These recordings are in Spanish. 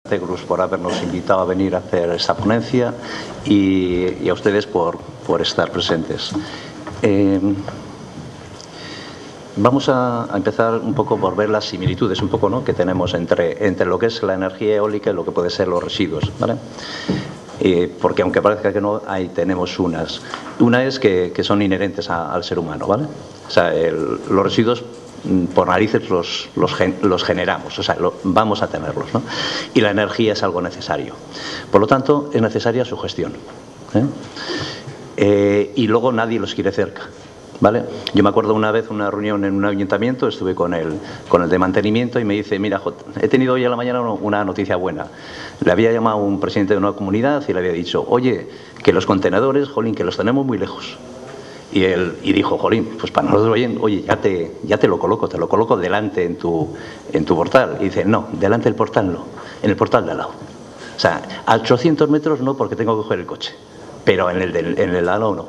Tegrus por habernos invitado a venir a hacer esta ponencia y a ustedes por estar presentes. Vamos a empezar un poco por ver las similitudes un poco, ¿no?, que tenemos entre lo que es la energía eólica y lo que puede ser los residuos, ¿vale? Porque aunque parezca que no, ahí tenemos unas. Una es que son inherentes al ser humano, ¿vale? O sea, los residuos por narices los generamos, o sea, vamos a tenerlos, ¿no? Y la energía es algo necesario. Por lo tanto, es necesaria su gestión, y luego nadie los quiere cerca, ¿vale? Yo me acuerdo una vez una reunión en un ayuntamiento, estuve con el de mantenimiento y me dice: mira, he tenido hoy a la mañana una noticia buena. Le había llamado un presidente de una comunidad y le había dicho: oye, que los contenedores, jolín, que los tenemos muy lejos. Y dijo: jolín, pues para nosotros, oye, ya te lo coloco delante en tu portal. Y dice: no, delante del portal no, en el portal de al lado. O sea, a 800 metros no, porque tengo que coger el coche, pero en el de al lado no.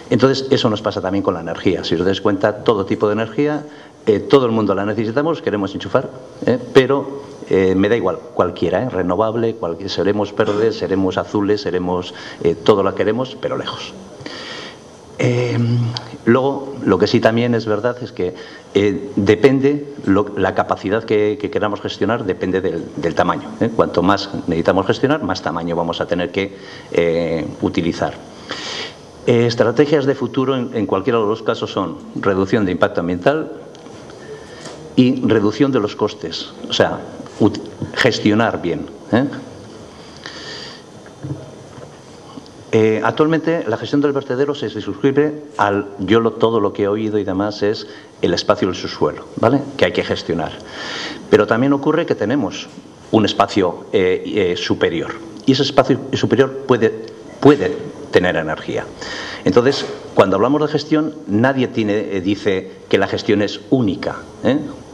Entonces, eso nos pasa también con la energía. Si os dais cuenta, todo tipo de energía, todo el mundo la necesitamos, queremos enchufar, pero me da igual, cualquiera, renovable, seremos verdes, seremos azules, seremos, todo lo queremos, pero lejos. Luego, lo que sí también es verdad es que depende, la capacidad que queramos gestionar depende del tamaño. Cuanto más necesitamos gestionar, más tamaño vamos a tener que utilizar. Estrategias de futuro en cualquiera de los casos son reducción de impacto ambiental y reducción de los costes, o sea, gestionar bien. Actualmente la gestión del vertedero se suscribe todo lo que he oído y demás es el espacio del subsuelo, ¿vale?, que hay que gestionar. Pero también ocurre que tenemos un espacio superior, y ese espacio superior puede tener energía. Entonces, cuando hablamos de gestión, nadie dice que la gestión es única.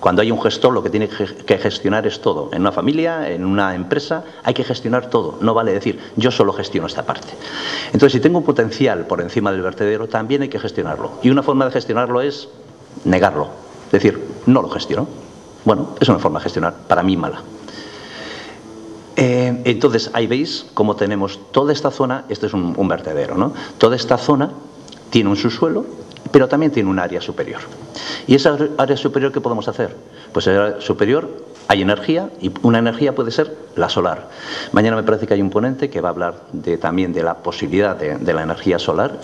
Cuando hay un gestor, lo que tiene que gestionar es todo. En una familia, en una empresa, hay que gestionar todo. No vale decir: yo solo gestiono esta parte. Entonces, si tengo un potencial por encima del vertedero, también hay que gestionarlo. Y una forma de gestionarlo es negarlo. Es decir, no lo gestiono. Bueno, es una forma de gestionar, para mí mala. Entonces, ahí veis cómo tenemos toda esta zona. Este es un vertedero, ¿no? Toda esta zona tiene un subsuelo, pero también tiene un área superior. ¿Y esa área superior qué podemos hacer? Pues en la área superior hay energía, y una energía puede ser la solar. Mañana me parece que hay un ponente que va a hablar también de la posibilidad de la energía solar,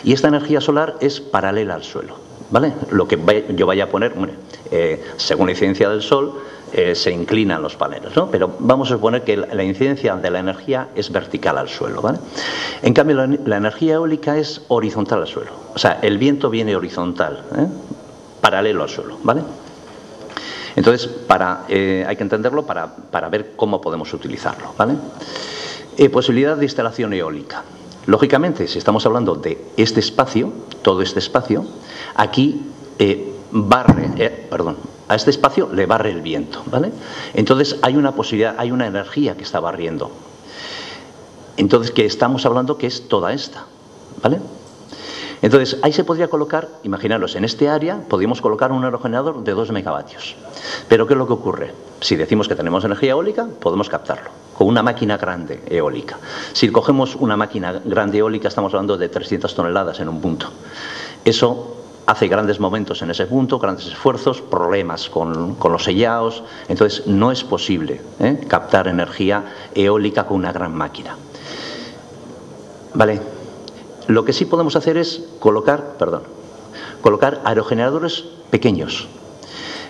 y esta energía solar es paralela al suelo, ¿vale? Lo que yo vaya a poner, según la incidencia del sol, se inclinan los paneles, ¿no? Pero vamos a suponer que la incidencia de la energía es vertical al suelo, ¿vale? En cambio, la energía eólica es horizontal al suelo. O sea, el viento viene horizontal, paralelo al suelo, ¿vale? Entonces, hay que entenderlo para ver cómo podemos utilizarlo, ¿vale? Posibilidad de instalación eólica. Lógicamente, si estamos hablando de este espacio, todo este espacio, aquí a este espacio le barre el viento, ¿vale? Entonces hay una posibilidad, hay una energía que está barriendo. Entonces, que estamos hablando que es toda esta, ¿vale? Entonces, ahí se podría colocar, imaginaros, en este área podríamos colocar un aerogenerador de 2 megavatios. Pero ¿qué es lo que ocurre? Si decimos que tenemos energía eólica, podemos captarlo con una máquina grande eólica. Si cogemos una máquina grande eólica, estamos hablando de 300 toneladas en un punto. Eso hace grandes momentos en ese punto, grandes esfuerzos, problemas con los sellados. Entonces, no es posible captar energía eólica con una gran máquina, ¿vale? Lo que sí podemos hacer es colocar aerogeneradores pequeños,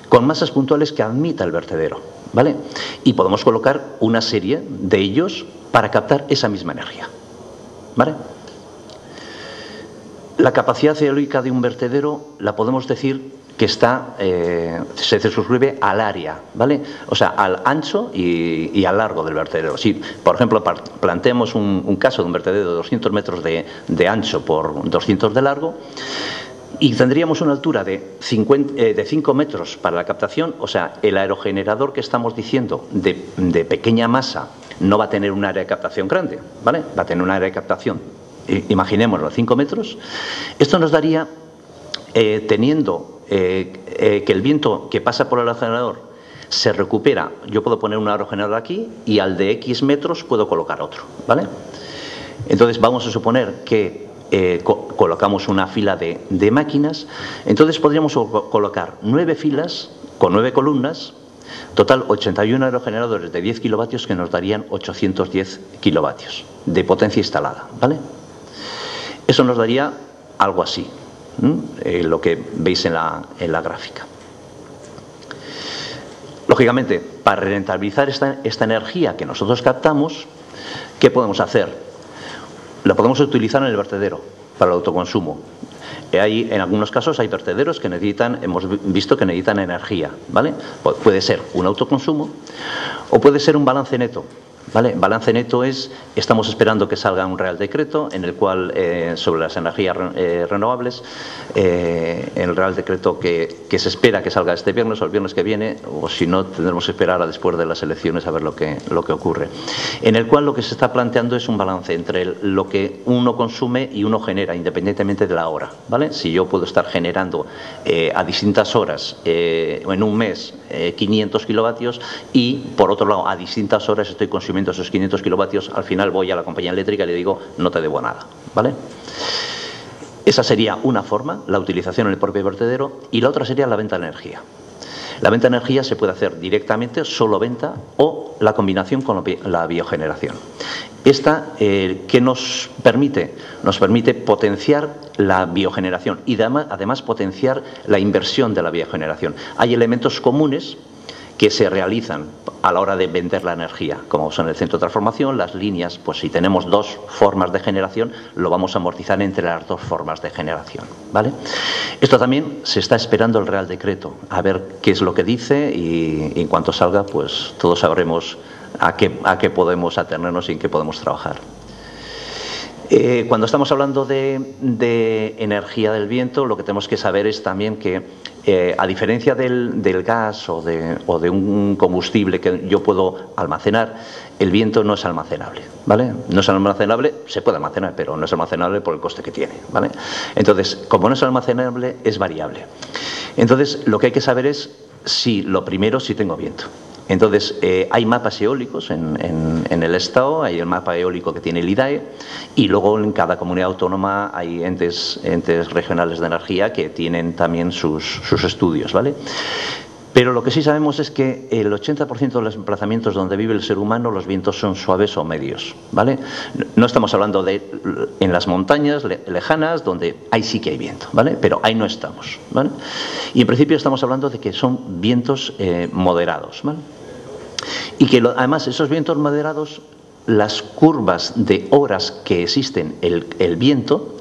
con masas puntuales que admita el vertedero, ¿vale? Y podemos colocar una serie de ellos para captar esa misma energía, ¿vale? La capacidad eólica de un vertedero la podemos decir que se suscribe al área, ¿vale? O sea, al ancho y al largo del vertedero. Si, por ejemplo, planteemos un caso de un vertedero de 200 metros de ancho por 200 de largo, y tendríamos una altura de 5 metros para la captación, o sea, el aerogenerador que estamos diciendo de pequeña masa no va a tener un área de captación grande, ¿vale? Va a tener un área de captación, imaginémoslo, 5 metros. Esto nos daría, teniendo que el viento que pasa por el aerogenerador se recupera. Yo puedo poner un aerogenerador aquí y al de X metros puedo colocar otro, ¿vale? Entonces vamos a suponer que colocamos una fila de máquinas. Entonces podríamos colocar 9 filas con 9 columnas, total 81 aerogeneradores de 10 kilovatios que nos darían 810 kilovatios de potencia instalada, ¿vale? Eso nos daría algo así, lo que veis en la gráfica. Lógicamente, para rentabilizar esta energía que nosotros captamos, ¿qué podemos hacer? La podemos utilizar en el vertedero para el autoconsumo. En algunos casos hay vertederos que hemos visto que necesitan energía, ¿vale? Puede ser un autoconsumo o puede ser un balance neto, ¿vale? Balance neto estamos esperando que salga un Real Decreto en el cual, sobre las energías renovables, el Real Decreto que se espera que salga este viernes o el viernes que viene, o si no, tendremos que esperar a después de las elecciones a ver lo que ocurre. En el cual lo que se está planteando es un balance entre lo que uno consume y uno genera, independientemente de la hora, ¿vale? Si yo puedo estar generando a distintas horas, en un mes, 500 kilovatios y, por otro lado, a distintas horas estoy consumiendo esos 500 kilovatios, al final voy a la compañía eléctrica y le digo, no te debo nada, ¿vale? Esa sería una forma, la utilización en el propio vertedero, y la otra sería la venta de energía. La venta de energía se puede hacer directamente, solo venta, o la combinación con la biogeneración. Esta, ¿qué nos permite? Nos permite potenciar la biogeneración y además potenciar la inversión de la biogeneración. Hay elementos comunes que se realizan a la hora de vender la energía, como son el centro de transformación, las líneas. Pues si tenemos 2 formas de generación, lo vamos a amortizar entre las 2 formas de generación, ¿vale? Esto también se está esperando el Real Decreto, a ver qué es lo que dice, y en cuanto salga, pues todos sabremos a qué podemos atenernos y en qué podemos trabajar. Cuando estamos hablando de energía del viento, lo que tenemos que saber es también que, a diferencia del gas o de un combustible que yo puedo almacenar, el viento no es almacenable, ¿vale? No es almacenable, se puede almacenar, pero no es almacenable por el coste que tiene, ¿vale? Entonces, como no es almacenable, es variable. Entonces, lo que hay que saber es si tengo viento. Entonces, hay mapas eólicos en el Estado, hay el mapa eólico que tiene el IDAE, y luego en cada comunidad autónoma hay entes regionales de energía que tienen también sus estudios, ¿vale? Pero lo que sí sabemos es que el 80% de los emplazamientos donde vive el ser humano, los vientos son suaves o medios, ¿vale? No estamos hablando en las montañas lejanas, donde ahí sí que hay viento, ¿vale? Pero ahí no estamos, ¿vale? Y en principio estamos hablando de que son vientos moderados, ¿vale? Y que además esos vientos moderados, las curvas de horas que existen el viento,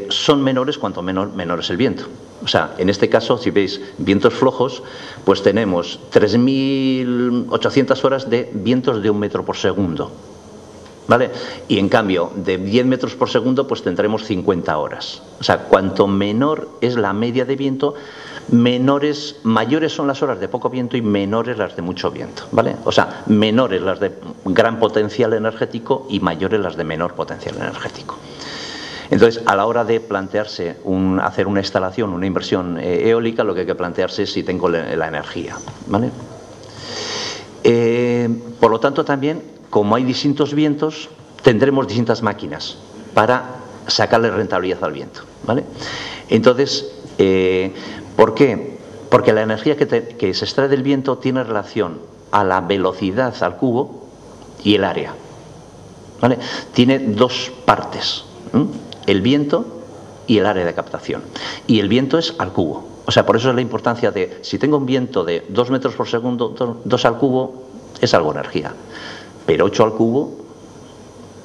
son menores cuanto menor es el viento. O sea, en este caso, si veis vientos flojos, pues tenemos 3.800 horas de vientos de 1 metro por segundo, ¿vale? Y en cambio, de 10 metros por segundo, pues tendremos 50 horas. O sea, cuanto menor es la media de viento, mayores son las horas de poco viento y menores las de mucho viento, ¿vale? O sea, menores las de gran potencial energético y mayores las de menor potencial energético. Entonces, a la hora de plantearse hacer una instalación, una inversión eólica, lo que hay que plantearse es si tengo la energía, ¿vale? Por lo tanto, también, como hay distintos vientos, tendremos distintas máquinas para sacarle rentabilidad al viento, ¿vale? Entonces, ¿por qué? Porque la energía que se extrae del viento tiene relación a la velocidad al cubo y el área, ¿vale? Tiene 2 partes, el viento y el área de captación. Y el viento es al cubo. O sea, por eso es la importancia de, si tengo un viento de 2 metros por segundo, 2 al cubo, es algo de energía. Pero 8 al cubo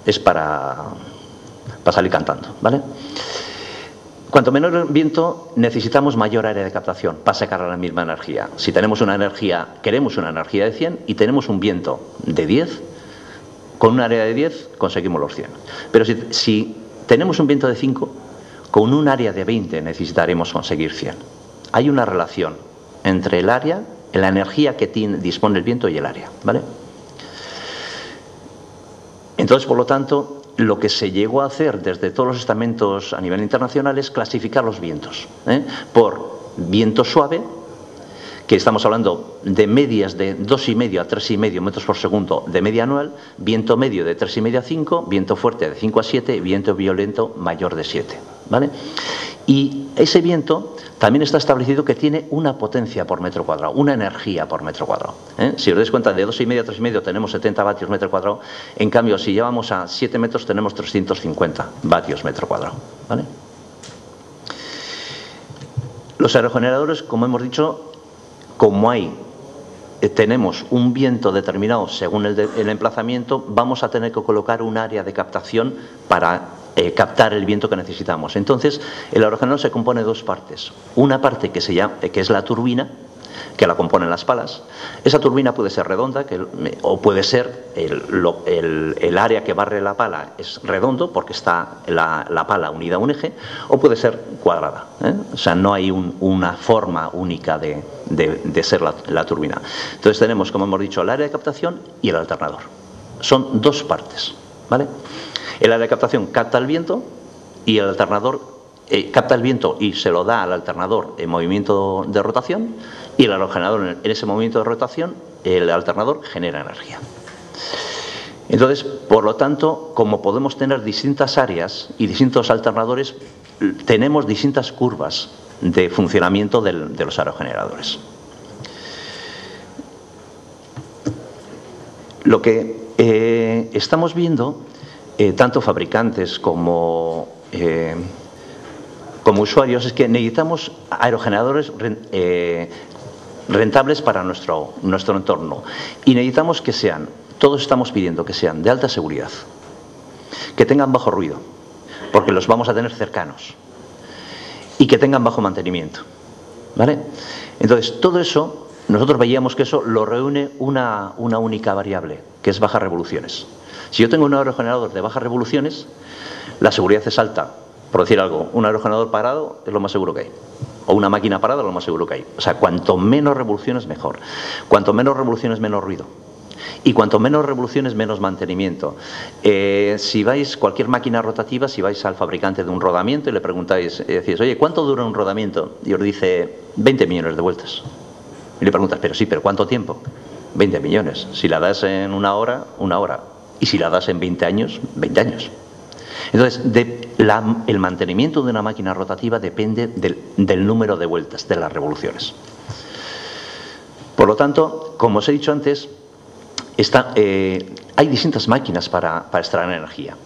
es para salir cantando, ¿vale? Cuanto menor el viento, necesitamos mayor área de captación para sacar la misma energía. Si tenemos queremos una energía de 100 y tenemos un viento de 10, con un área de 10 conseguimos los 100. Pero si tenemos un viento de 5, con un área de 20 necesitaremos conseguir 100. Hay una relación entre el área, la energía que dispone el viento y el área, ¿vale? Entonces, por lo tanto, lo que se llegó a hacer desde todos los estamentos a nivel internacional es clasificar los vientos, por viento suave, que estamos hablando de medias de 2,5 a 3,5 metros por segundo de media anual, viento medio de 3,5 a 5, viento fuerte de 5 a 7 y viento violento mayor de 7. ¿Vale? Y ese viento también está establecido que tiene una potencia por metro cuadrado, una energía por metro cuadrado. Si os dais cuenta, de 2,5 a 3,5 tenemos 70 vatios metro cuadrado, en cambio, si llevamos a 7 metros tenemos 350 vatios metro cuadrado. ¿Vale? Los aerogeneradores, como hemos dicho, como tenemos un viento determinado según el emplazamiento, vamos a tener que colocar un área de captación para captar el viento que necesitamos. Entonces, el aerogenerador se compone de dos partes. Una parte que es la turbina, que la componen las palas. Esa turbina puede ser redonda o puede ser el área que barre la pala es redondo porque está la pala unida a un eje, o puede ser cuadrada. O sea, no hay una forma única de ser la turbina. Entonces tenemos, como hemos dicho, el área de captación y el alternador. Son dos partes, ¿vale? El área de captación capta el viento y el alternador capta el viento y se lo da al alternador en movimiento de rotación, y el aerogenerador en ese movimiento de rotación, el alternador genera energía. Entonces, por lo tanto, como podemos tener distintas áreas y distintos alternadores, tenemos distintas curvas de funcionamiento de los aerogeneradores. Lo que estamos viendo, tanto fabricantes como usuarios, es que necesitamos aerogeneradores rentables para nuestro entorno, y necesitamos que sean, todos estamos pidiendo que sean de alta seguridad, que tengan bajo ruido, porque los vamos a tener cercanos, y que tengan bajo mantenimiento, ¿vale? Entonces, todo eso, nosotros veíamos que eso lo reúne una única variable, que es bajas revoluciones. Si yo tengo un aerogenerador de bajas revoluciones, la seguridad es alta. Por decir algo, un aerogenerador parado es lo más seguro que hay, o una máquina parada es lo más seguro que hay. O sea, cuanto menos revoluciones, mejor. Cuanto menos revoluciones, menos ruido. Y cuanto menos revoluciones, menos mantenimiento. Si vais, cualquier máquina rotativa, si vais al fabricante de un rodamiento y le preguntáis, decís, oye, ¿cuánto dura un rodamiento? Y os dice 20 millones de vueltas. Y le preguntas, pero ¿cuánto tiempo? 20 millones. Si la das en una hora, una hora. Y si la das en 20 años, 20 años. Entonces, el mantenimiento de una máquina rotativa depende del número de vueltas, de las revoluciones. Por lo tanto, como os he dicho antes, hay distintas máquinas para extraer energía.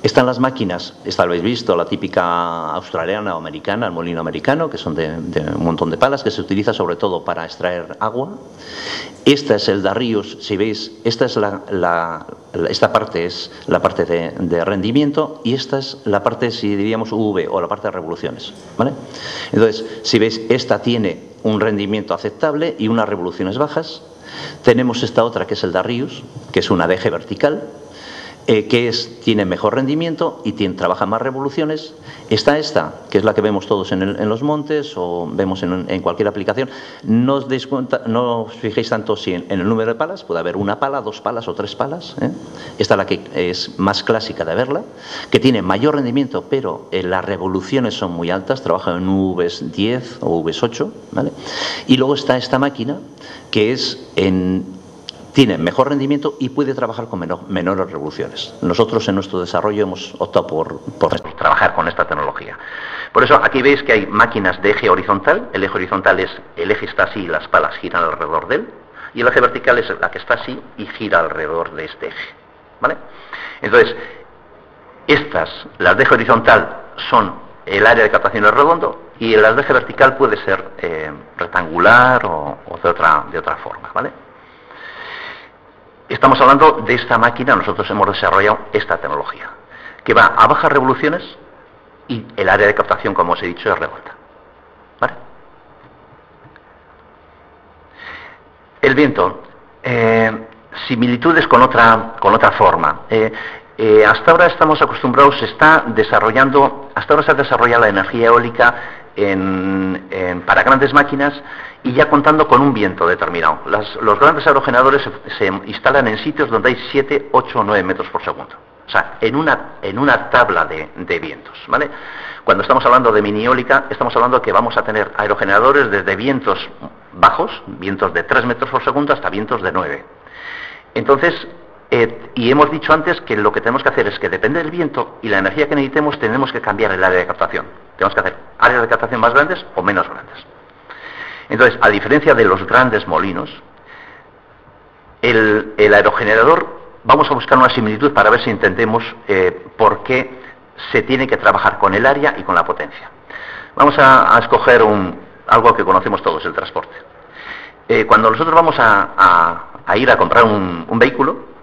Están las máquinas, esta lo habéis visto, la típica australiana o americana, el molino americano, que son de un montón de palas, que se utiliza sobre todo para extraer agua. Esta es el Darrius, si veis, esta parte es la parte de rendimiento, y esta es la parte, si diríamos, UV, o la parte de revoluciones, ¿vale? Entonces, si veis, esta tiene un rendimiento aceptable y unas revoluciones bajas. Tenemos esta otra, que es el Darrius, que es una de eje vertical, tiene mejor rendimiento y trabaja más revoluciones. Está esta, que es la que vemos todos en los montes o vemos en cualquier aplicación. No os fijéis tanto si en el número de palas, puede haber una pala, dos palas o tres palas. Esta es la que es más clásica de verla, que tiene mayor rendimiento, pero las revoluciones son muy altas, trabaja en UVs 10 o UVs 8, ¿vale? Y luego está esta máquina, que tiene mejor rendimiento y puede trabajar con menores revoluciones. Nosotros en nuestro desarrollo hemos optado por trabajar con esta tecnología. Por eso aquí veis que hay máquinas de eje horizontal. El eje horizontal es, el eje está así y las palas giran alrededor de él. Y el eje vertical es la que está así y gira alrededor de este eje, ¿vale? Entonces, las de eje horizontal son el área de captación es redondo, y las de eje vertical puede ser rectangular o de otra forma, ¿vale? Estamos hablando de esta máquina, nosotros hemos desarrollado esta tecnología, que va a bajas revoluciones y el área de captación, como os he dicho, es redonda, ¿vale? El viento, similitudes con otra forma. Hasta ahora estamos acostumbrados, hasta ahora se ha desarrollado la energía eólica para grandes máquinas, y ya contando con un viento determinado. Los grandes aerogeneradores se instalan en sitios donde hay 7, 8 o 9 metros por segundo. O sea, en una tabla de vientos, ¿vale? Cuando estamos hablando de mini eólica, estamos hablando que vamos a tener aerogeneradores desde vientos bajos, vientos de 3 metros por segundo hasta vientos de 9. Entonces, y hemos dicho antes que lo que tenemos que hacer es que depende del viento y la energía que necesitemos, tenemos que cambiar el área de captación. Tenemos que hacer áreas de captación más grandes o menos grandes. Entonces, a diferencia de los grandes molinos, el aerogenerador, vamos a buscar una similitud para ver si entendemos por qué se tiene que trabajar con el área y con la potencia. Vamos a escoger algo que conocemos todos, el transporte. Cuando nosotros vamos a ir a comprar un vehículo,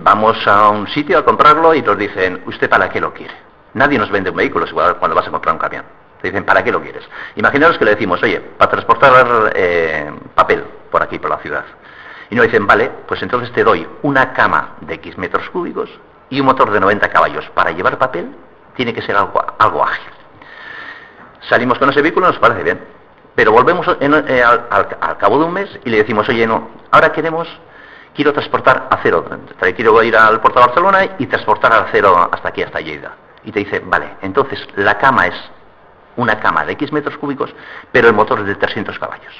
vamos a un sitio a comprarlo y nos dicen, ¿usted para qué lo quiere? Nadie nos vende un vehículo igual cuando vas a comprar un camión. Te dicen, ¿para qué lo quieres? Imaginaros que le decimos, oye, para transportar papel por aquí, por la ciudad. Y nos dicen, vale, pues entonces te doy una cama de X metros cúbicos y un motor de 90 caballos. Para llevar papel tiene que ser algo ágil. Salimos con ese vehículo, nos parece bien. Pero volvemos al cabo de un mes y le decimos, oye, no, ahora quiero transportar acero. Quiero ir al puerto de Barcelona y transportar acero hasta aquí, hasta Lleida. Y te dice, vale, entonces la cama es una cama de X metros cúbicos, pero el motor es de 300 caballos.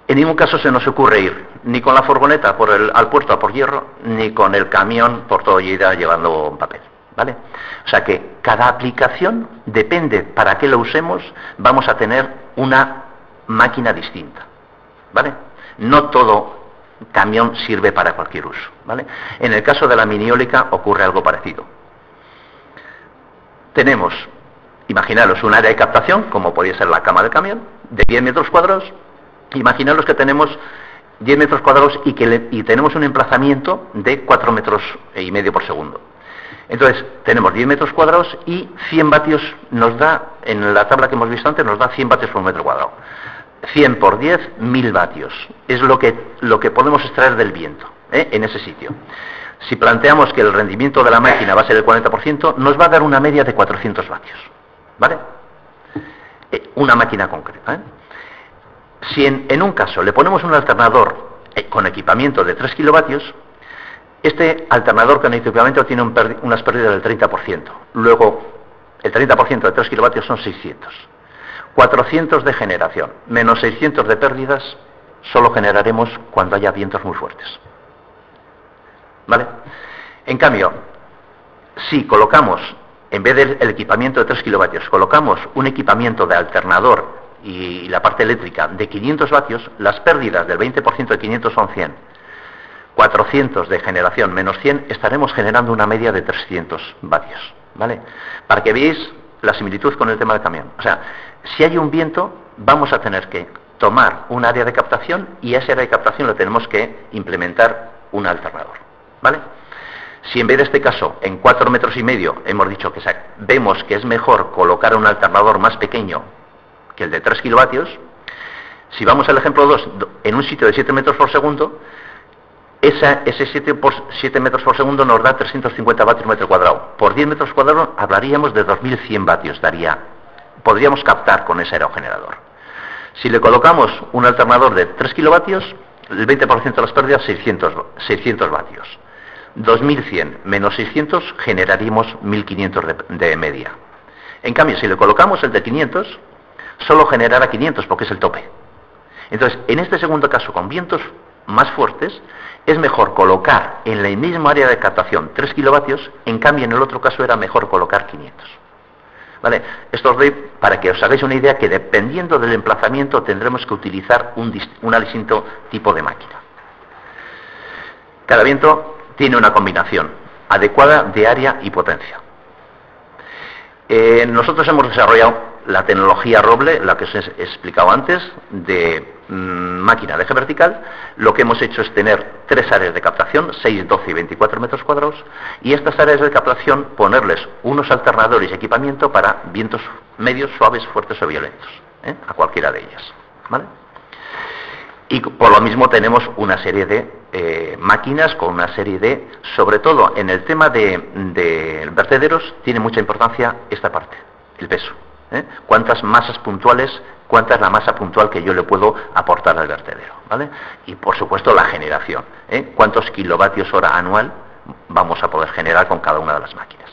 En ningún caso se nos ocurre ir ni con la furgoneta al puerto a por hierro, ni con el camión por todo Lleida llevando papel, ¿vale? O sea que cada aplicación, depende para qué lo usemos, vamos a tener una máquina distinta, ¿vale? No todo camión sirve para cualquier uso, ¿vale? En el caso de la mini eólica ocurre algo parecido. Tenemos, imaginaros un área de captación, como podría ser la cama del camión, de 10 metros cuadrados. Imaginaros que tenemos 10 metros cuadrados y tenemos un emplazamiento de 4 metros y medio por segundo. Entonces, tenemos 10 metros cuadrados y 100 vatios nos da, en la tabla que hemos visto antes, nos da 100 vatios por metro cuadrado. 100 por 10, 1000 vatios. Es lo que podemos extraer del viento, en ese sitio. Si planteamos que el rendimiento de la máquina va a ser el 40%, nos va a dar una media de 400 vatios. ¿Vale? Una máquina concreta. Si en un caso le ponemos un alternador con equipamiento de 3 kilovatios, este alternador con equipamiento tiene unas pérdidas del 30%. Luego, el 30% de 3 kilovatios son 600. 400 de generación, menos 600 de pérdidas, solo generaremos cuando haya vientos muy fuertes. ¿Vale? En cambio, si colocamos, en vez del equipamiento de 3 kilovatios, colocamos un equipamiento de alternador y la parte eléctrica de 500 vatios, las pérdidas del 20% de 500 son 100. 400 de generación menos 100, estaremos generando una media de 300 vatios. ¿Vale? Para que veáis la similitud con el tema del camión. O sea, si hay un viento, vamos a tener que tomar un área de captación y a esa área de captación le tenemos que implementar un alternador. ¿Vale? Si en vez de este caso, en 4 metros y medio, hemos dicho que vemos que es mejor colocar un alternador más pequeño que el de 3 kilovatios, si vamos al ejemplo 2, en un sitio de 7 metros por segundo, ese 7 metros por segundo nos da 350 vatios metro cuadrado. Por 10 metros cuadrados hablaríamos de 2100 vatios, podríamos captar con ese aerogenerador. Si le colocamos un alternador de 3 kilovatios, el 20% de las pérdidas, 600 vatios. 2100 menos 600 generaríamos 1500 de media. En cambio, si le colocamos el de 500, solo generará 500 porque es el tope. Entonces, en este segundo caso, con vientos más fuertes, es mejor colocar en la misma área de captación 3 kilovatios, en cambio en el otro caso era mejor colocar 500. ¿Vale? Esto os doy para que os hagáis una idea que dependiendo del emplazamiento tendremos que utilizar un distinto tipo de máquina. Cada viento tiene una combinación adecuada de área y potencia. Nosotros hemos desarrollado la tecnología Roble, la que os he explicado antes, de máquina de eje vertical. Lo que hemos hecho es tener 3 áreas de captación, 6, 12 y 24 metros cuadrados, y estas áreas de captación ponerles unos alternadores y equipamiento para vientos medios, suaves, fuertes o violentos, a cualquiera de ellas. ¿Vale? Y por lo mismo tenemos una serie de máquinas con una serie de, sobre todo en el tema de vertederos, tiene mucha importancia esta parte, el peso. Cuántas masas puntuales, cuánta es la masa puntual que yo le puedo aportar al vertedero, ¿vale? Y por supuesto la generación, cuántos kilovatios hora anual vamos a poder generar con cada una de las máquinas.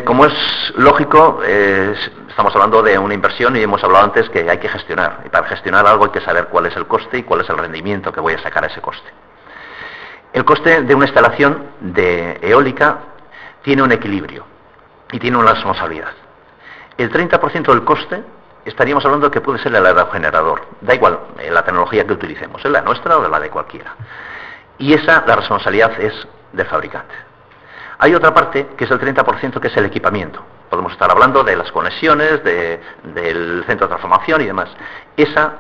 Como es lógico, estamos hablando de una inversión y hemos hablado antes que hay que gestionar. Y para gestionar algo hay que saber cuál es el coste y cuál es el rendimiento que voy a sacar a ese coste. El coste de una instalación de eólica tiene un equilibrio y tiene una responsabilidad. El 30% del coste estaríamos hablando que puede ser el aerogenerador. Da igual la tecnología que utilicemos, la nuestra o la de cualquiera. Y esa, la responsabilidad es del fabricante. Hay otra parte, que es el 30%, que es el equipamiento. Podemos estar hablando de las conexiones, del centro de transformación y demás. Esa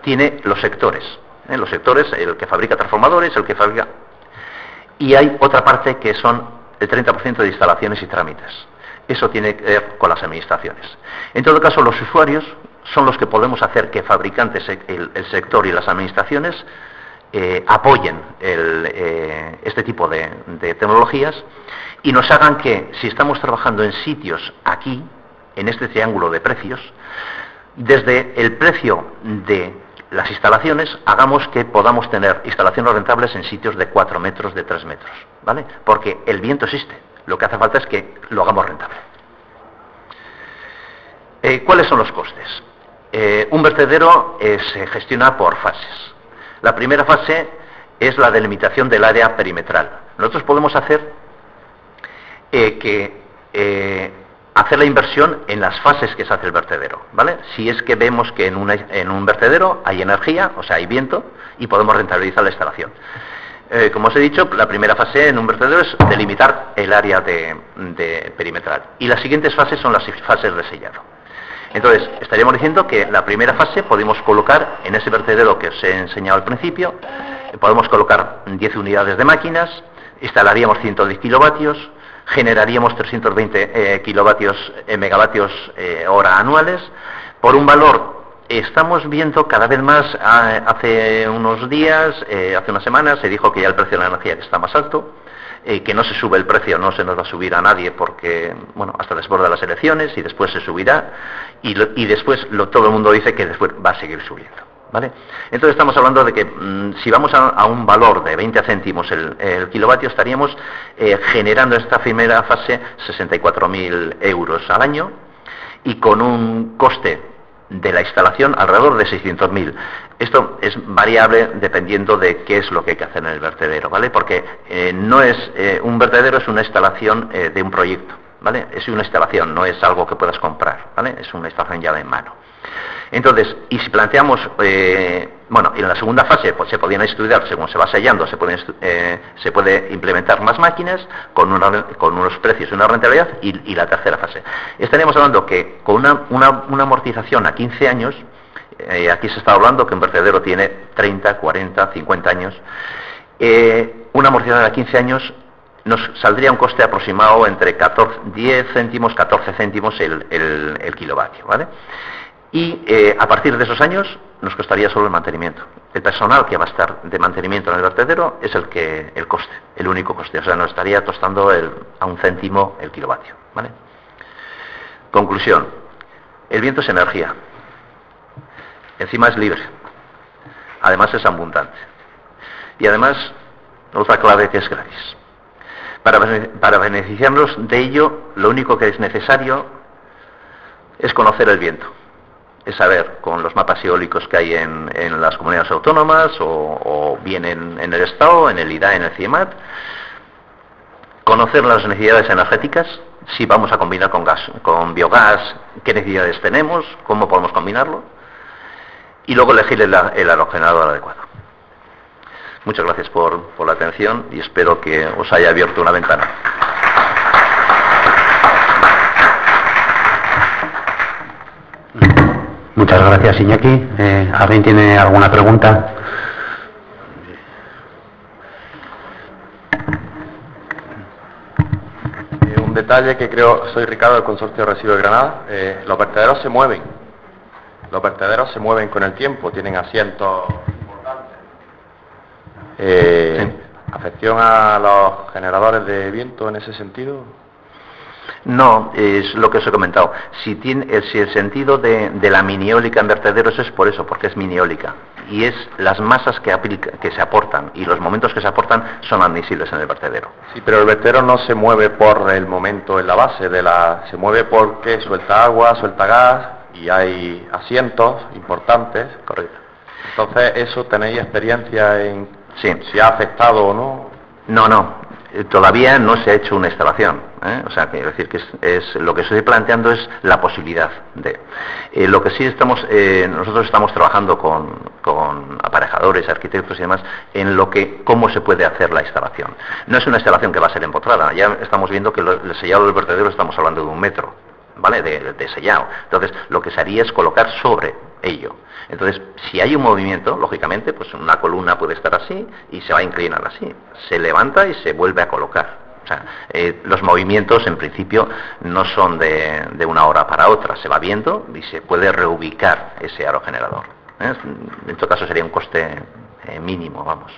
tiene los sectores. Los sectores, el que fabrica transformadores, el que fabrica... Y hay otra parte que son el 30% de instalaciones y trámites. Eso tiene que ver con las administraciones. En todo caso, los usuarios son los que podemos hacer que fabricantes, el sector y las administraciones apoyen este tipo de tecnologías y nos hagan que, si estamos trabajando en sitios aquí, en este triángulo de precios, desde el precio de las instalaciones, hagamos que podamos tener instalaciones rentables en sitios de 4 metros, de 3 metros, ¿vale? Porque el viento existe, lo que hace falta es que lo hagamos rentable. ¿Cuáles son los costes? Un vertedero se gestiona por fases. La primera fase es la delimitación del área perimetral. Nosotros podemos hacer hacer la inversión en las fases que se hace el vertedero, ¿vale? Si es que vemos que en un vertedero hay energía, o sea, hay viento, y podemos rentabilizar la instalación. Como os he dicho, la primera fase en un vertedero es delimitar el área de perimetral. Y las siguientes fases son las fases de sellado. Entonces, estaríamos diciendo que la primera fase podemos colocar en ese vertedero que os he enseñado al principio, podemos colocar 10 unidades de máquinas, instalaríamos 110 kilovatios, generaríamos 320 megavatios hora anuales, por un valor, estamos viendo cada vez más, hace unos días, hace unas semanas, se dijo que ya el precio de la energía está más alto, que no se sube el precio, no se nos va a subir a nadie porque, bueno, hasta después de las elecciones y después se subirá y después todo el mundo dice que después va a seguir subiendo, ¿vale? Entonces estamos hablando de que si vamos a un valor de 20 céntimos el kilovatio, estaríamos generando en esta primera fase 64.000 euros al año y con un coste de la instalación alrededor de 600.000. Esto es variable dependiendo de qué es lo que hay que hacer en el vertedero, ¿vale? Porque no es un vertedero, es una instalación de un proyecto, ¿vale? Es una instalación, no es algo que puedas comprar, ¿vale? Es una instalación ya de mano. Entonces, y si planteamos, bueno, en la segunda fase pues se podían estudiar, según se va sellando, se puede implementar más máquinas con unos precios y una rentabilidad, y la tercera fase. Estaríamos hablando que con una amortización a 15 años, aquí se está hablando que un vertedero tiene 30, 40, 50 años, una amortización a 15 años nos saldría un coste aproximado entre 10 céntimos, 14 céntimos el kilovatio, ¿vale? Y a partir de esos años nos costaría solo el mantenimiento. El personal que va a estar de mantenimiento en el vertedero es el coste, el único coste. O sea, nos estaría costando a 1 céntimo el kilovatio, ¿vale? Conclusión. El viento es energía. Encima es libre. Además es abundante. Y además, otra clave que es gratis. Para beneficiarnos de ello, lo único que es necesario es conocer el viento. Es saber, con los mapas eólicos que hay en las comunidades autónomas o bien en el Estado, en el IDA, en el CIEMAT, conocer las necesidades energéticas, si vamos a combinar con gas, con biogás, qué necesidades tenemos, cómo podemos combinarlo, y luego elegir el aerogenerador adecuado. Muchas gracias por la atención y espero que os haya abierto una ventana. Muchas gracias, Iñaki. ¿Alguien tiene alguna pregunta? Un detalle que creo, soy Ricardo del Consorcio de Residuos de Granada. Los vertederos se mueven. Los vertederos se mueven con el tiempo, tienen asientos importantes. ¿Afección a los generadores de viento en ese sentido? No, es lo que os he comentado. Si el sentido de la mini eólica en vertederos es por eso, porque es mini eólica. y es las masas que se aportan y los momentos que se aportan son admisibles en el vertedero. Sí, pero el vertedero no se mueve por el momento en la base, se mueve porque suelta agua, suelta gas y hay asientos importantes. Correcto. Entonces, ¿eso tenéis experiencia en sí. si ha afectado o no? No. Todavía no se ha hecho una instalación, ¿eh? O sea, quiero decir que lo que estoy planteando es la posibilidad de. Lo que sí nosotros estamos trabajando con aparejadores, arquitectos y demás, en cómo se puede hacer la instalación. No es una instalación que va a ser empotrada, ya estamos viendo que el sellado del vertedero estamos hablando de 1 metro, ¿vale? De sellado. Entonces, lo que se haría es colocar sobre ello. Entonces, si hay un movimiento, lógicamente, pues una columna puede estar así y se va a inclinar así. Se levanta y se vuelve a colocar. O sea, los movimientos, en principio, no son de una hora para otra. Se va viendo y se puede reubicar ese aerogenerador. En todo caso, sería un coste mínimo, vamos.